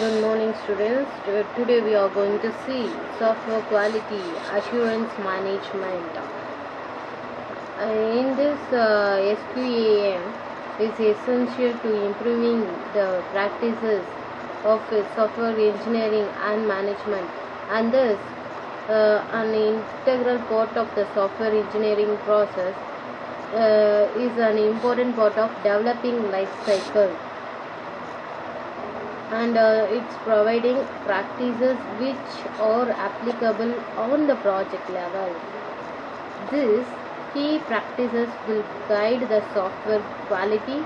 Good morning, students. Today we are going to see software quality assurance management. In this SQAM is essential to improving the practices of software engineering and management, and thus an integral part of the software engineering process is an important part of developing life cycle. And it's providing practices which are applicable on the project level. These key practices will guide the software quality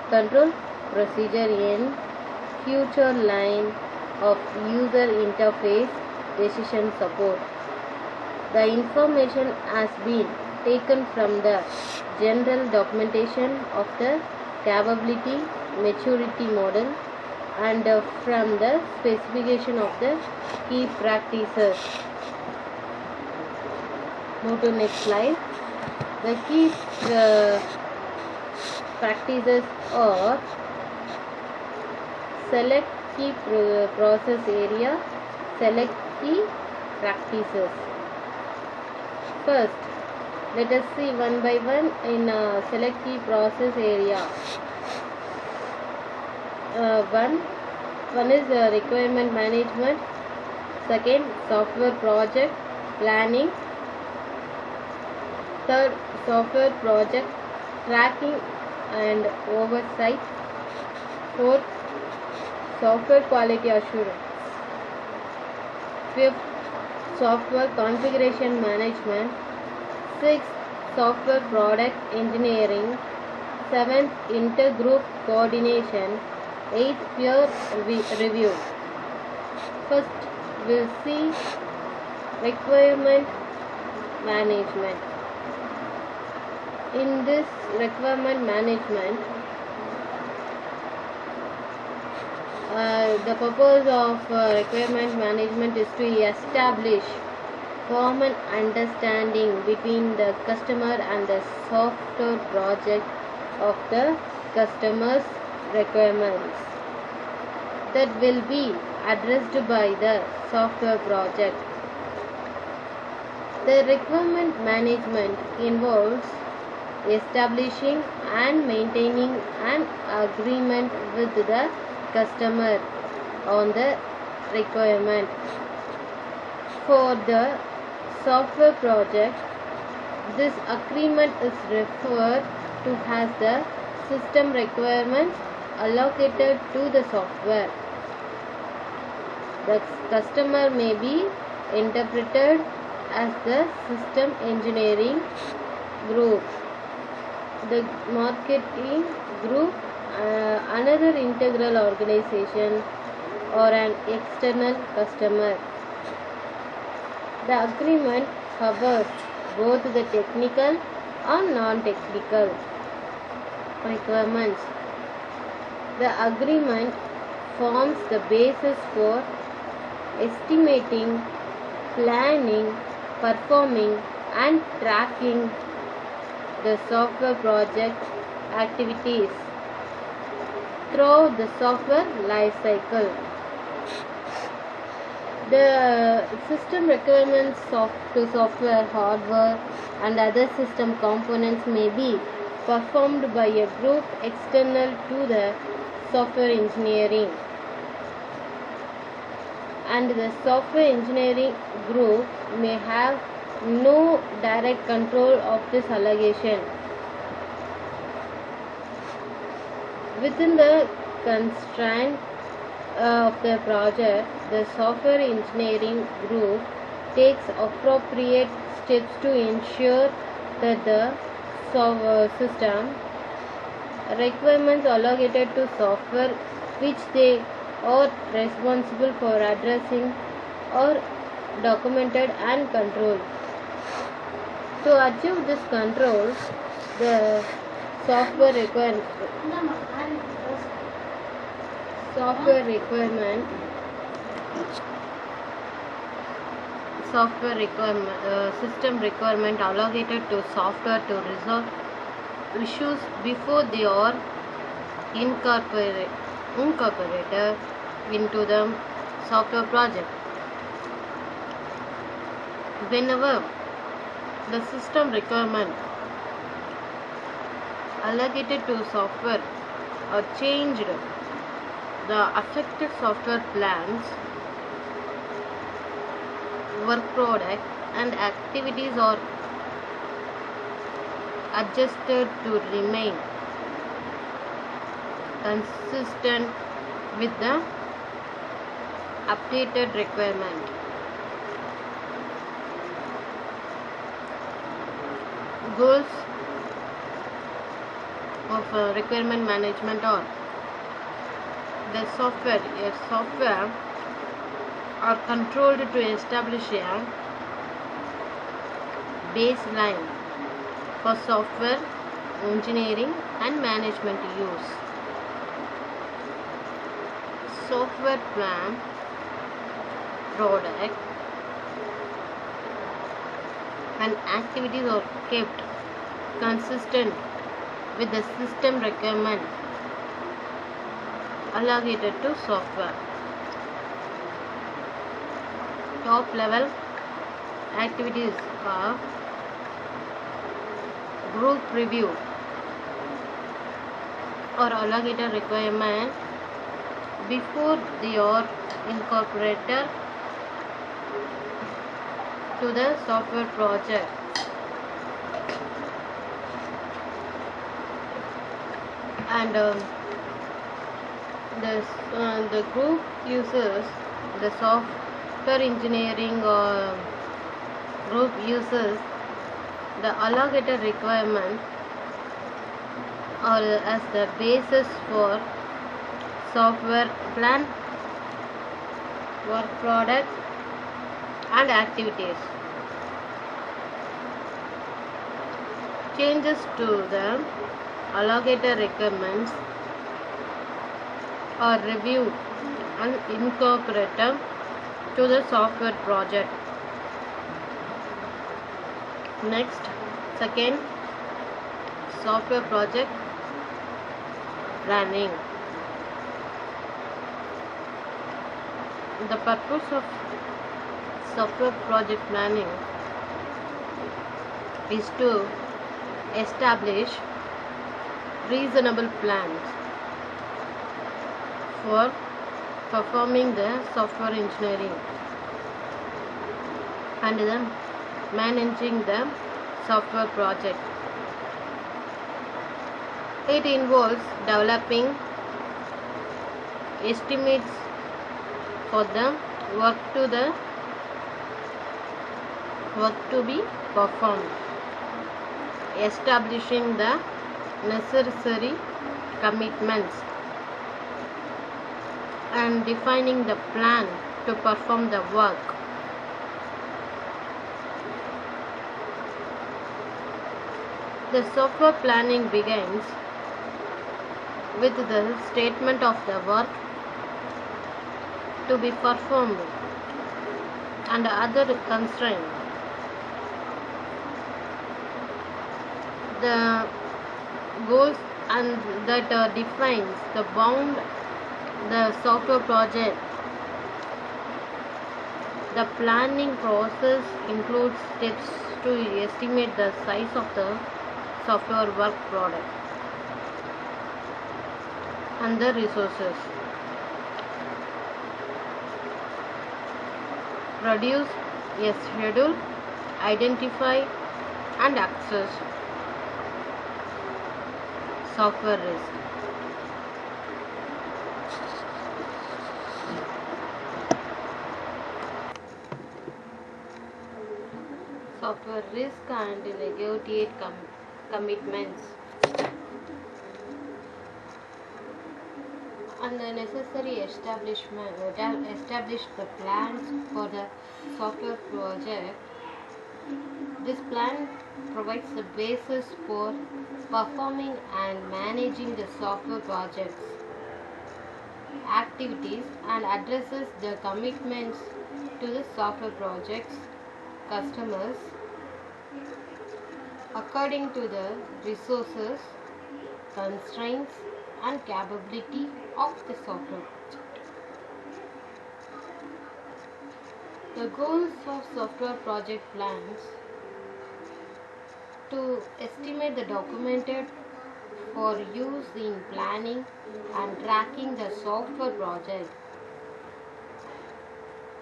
control procedure in future line of user interface decision support. The information has been taken from the general documentation of the capability maturity model and from the specification of the key practices. Move to next slide. The key practices are: select key process area, select key practices. First, let us see one by one in select key process area. One is requirement management, second software project planning, third software project tracking and oversight, fourth software quality assurance, fifth software configuration management, sixth software product engineering, seventh intergroup coordination, 8th peer review. First, we'll see requirement management. In this requirement management, the purpose of requirement management is to establish common understanding between the customer and the software project of the customer's requirements that will be addressed by the software project. The requirement management involves establishing and maintaining an agreement with the customer on the requirement. For the software project, this agreement is referred to as the system requirements allocated to the software. The customer may be interpreted as the system engineering group, the marketing group, another integral organization, or an external customer. The agreement covers both the technical and non-technical requirements. The agreement forms the basis for estimating, planning, performing, and tracking the software project activities throughout the software life cycle. The system requirements to software, hardware, and other system components may be performed by a group external to the software engineering, and the software engineering group may have no direct control of this allegation. Within the constraint of the project, the software engineering group takes appropriate steps to ensure that the system requirements allocated to software which they are responsible for addressing are documented and controlled. To achieve this control, the software requirement system requirement allocated to software to resolve issues before they are incorporated into the software project. Whenever the system requirement allocated to software or changed, the affected software plans, work product and activities are adjusted to remain consistent with the updated requirement. Goals of requirement management are the software are controlled to establish a baseline for software engineering and management use. Software plan, product and activities are kept consistent with the system requirement allocated to software. Top level activities are group review or allocated requirement before they are incorporated to the software project. And the group uses the software engineering group uses the allocated requirement or as the basis for software plan, work product and activities. Changes to the allocated requirements are reviewed and incorporated to the software project. Next, second, software project planning. The purpose of software project planning is to establish reasonable plans for performing the software engineering and then managing the software project. It involves developing estimates for the work to be performed, establishing the necessary commitments and defining the plan to perform the work. The software planning begins with the statement of the work to be performed and other constraints. The goals and that defines the bound the software project. The planning process includes steps to estimate the size of the software work product and the resources. Produce a schedule, identify and access software risk. Software risk and negotiate commitments and the necessary establish the plans for the software project. This plan provides the basis for performing and managing the software projects activities and addresses the commitments to the software projects customers according to the resources, constraints and capability of the software project. The goals of software project plans to estimate the documented for use in planning and tracking the software project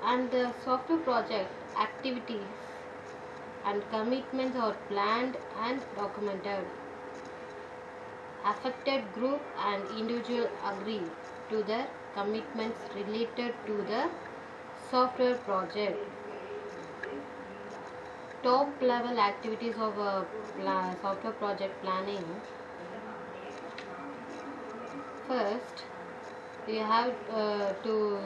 and the software project activities and commitments are planned and documented. Affected group and individual agree to the commitments related to the software project. Top level activities of software project planning. First, we have to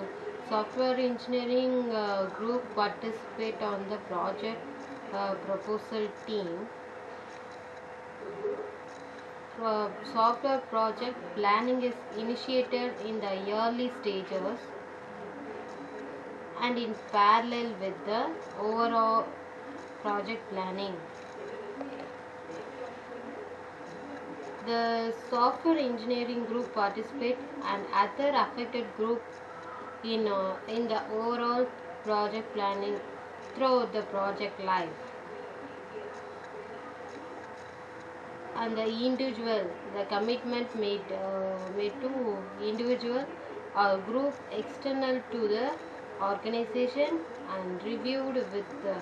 software engineering group participate on the project proposal team. Software project planning is initiated in the early stages and in parallel with the overall project planning. The software engineering group participate and other affected group in the overall project planning throughout the project life. And the commitment made to individual or group external to the organization and reviewed with the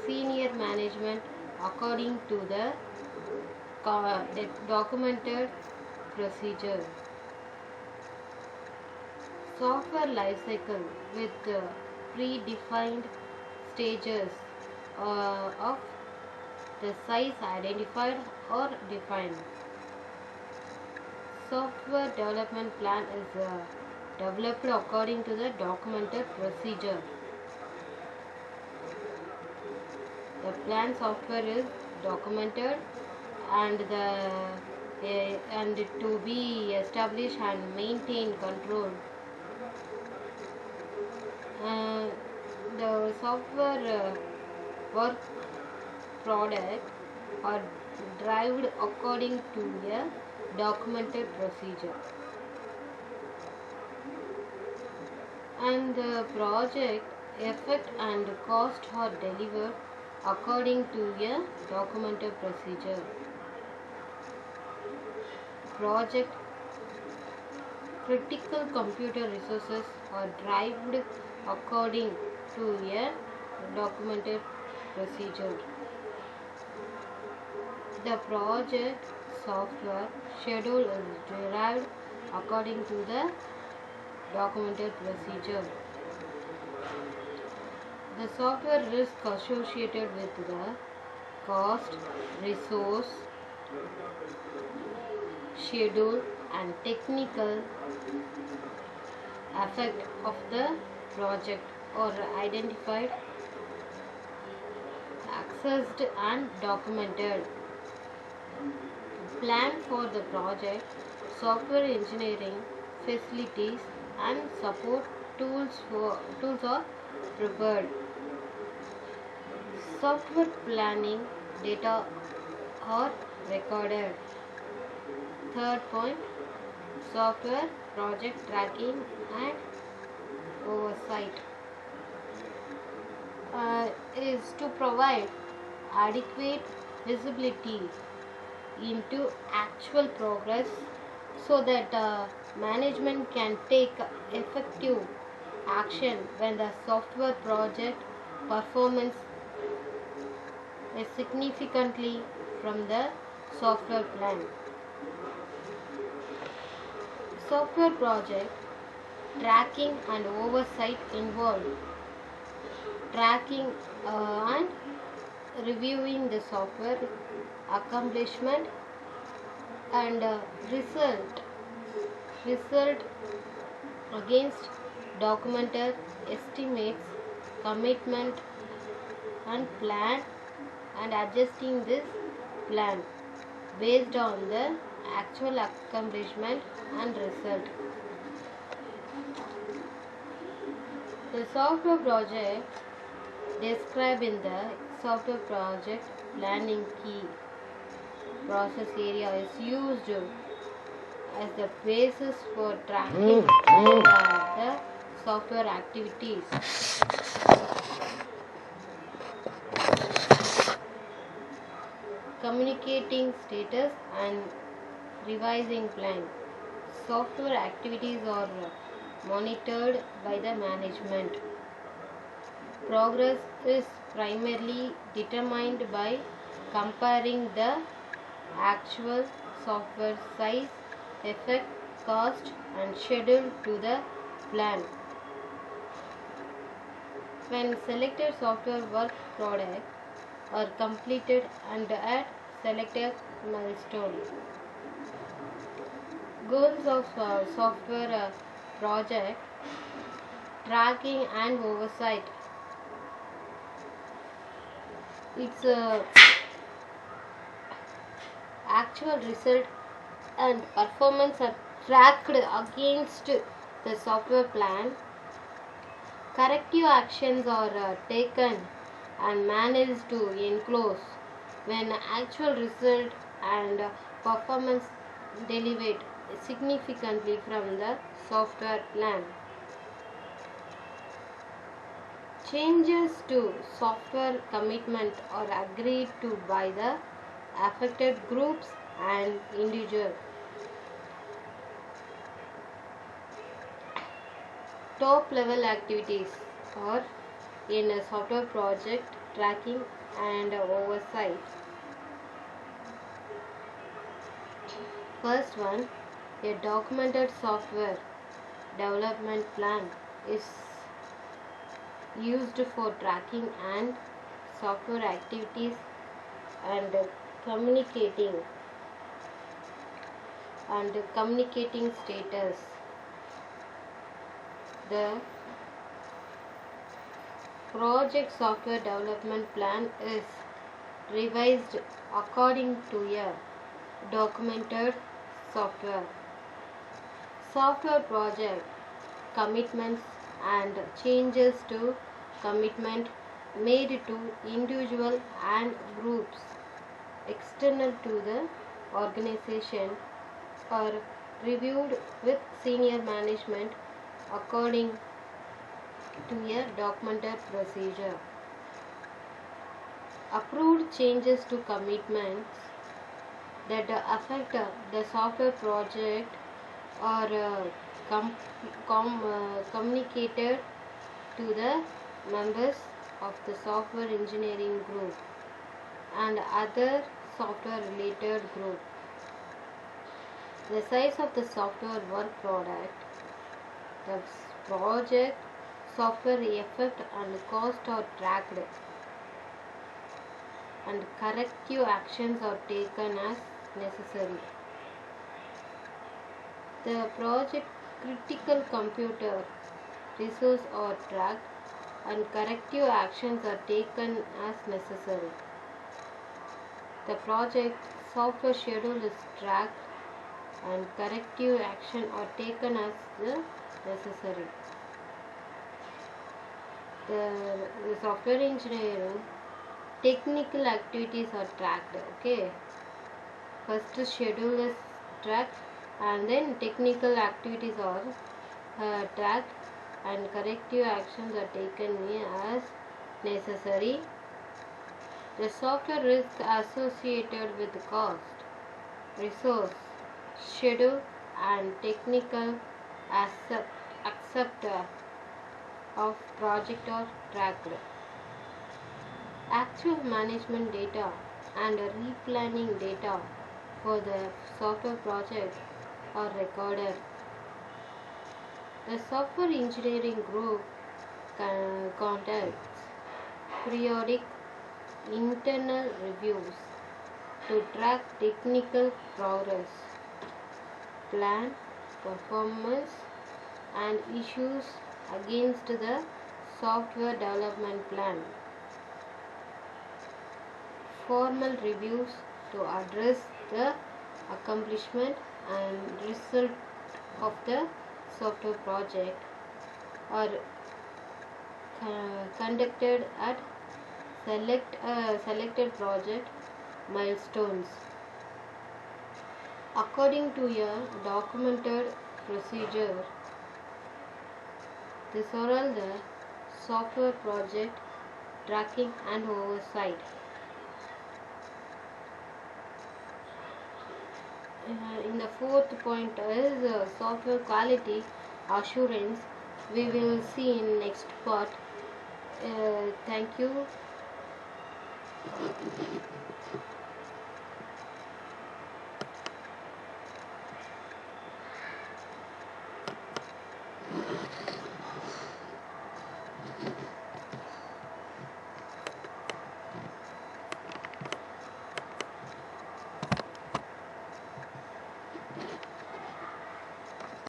senior management according to the documented procedure. Software lifecycle with predefined stages of the size identified or defined. Software development plan is developed according to the documented procedure. The plan software is documented and to be established and maintain control. The software work product are derived according to a documented procedure, and the project effect and cost are delivered according to a documented procedure. Project critical computer resources are derived according to a documented procedure. The project software schedule is derived according to the documented procedure. The software risk associated with the cost, resource, schedule and technical effect of the project are identified, accessed and documented. Plan for the project, software engineering facilities and support tools are prepared. Software planning data are recorded. Third point, software project tracking and oversight is to provide adequate visibility into actual progress so that management can take effective action when the software project performance is significantly from the software plan. Software project tracking and oversight involve tracking and reviewing the software accomplishment and result against documented estimates, commitment and plan, and adjusting this plan based on the actual accomplishment and result. The software project described in the software project planning key process area is used as the basis for tracking the software activities. communicating status and revising plan. Software activities are monitored by the management. Progress is primarily determined by comparing the actual software size, effect, cost, and schedule to the plan. When selected software work products are completed and at selected milestone. Goals of software project tracking and oversight. Its actual result and performance are tracked against the software plan. Corrective actions are taken and managed to enclose when actual result and performance deviate significantly from the software plan. Changes to software commitment are agreed to by the affected groups and individuals. Top level activities are in a software project tracking and oversight. First one, a documented software development plan is used for tracking and software activities and communicating status. The project software development plan is revised according to a documented software. Software project commitments and changes to commitment made to individual and groups external to the organization are reviewed with senior management according to a documented procedure. Approved changes to commitments that affect the software project are communicated to the members of the software engineering group and other software related group. The size of the software work product, the project, software effect and cost are tracked and corrective actions are taken as necessary. The project critical computer resources are tracked and corrective actions are taken as necessary. The project software schedule is tracked and corrective action are taken as necessary. The software engineering technical activities are tracked. Okay, first schedule is tracked and then technical activities are tracked and corrective actions are taken as necessary. The software risk associated with cost, resource, schedule and technical accept of project are tracked. Actual management data and replanning data for the software project are recorded. The software engineering group conducts periodic internal reviews to track technical progress, plan, performance and issues against the software development plan. Formal reviews to address the accomplishment and result of the software project are conducted at selected project milestones according to a documented procedure. These are all the software project tracking and oversight. And the fourth point is software quality assurance. We will see in next part. Thank you.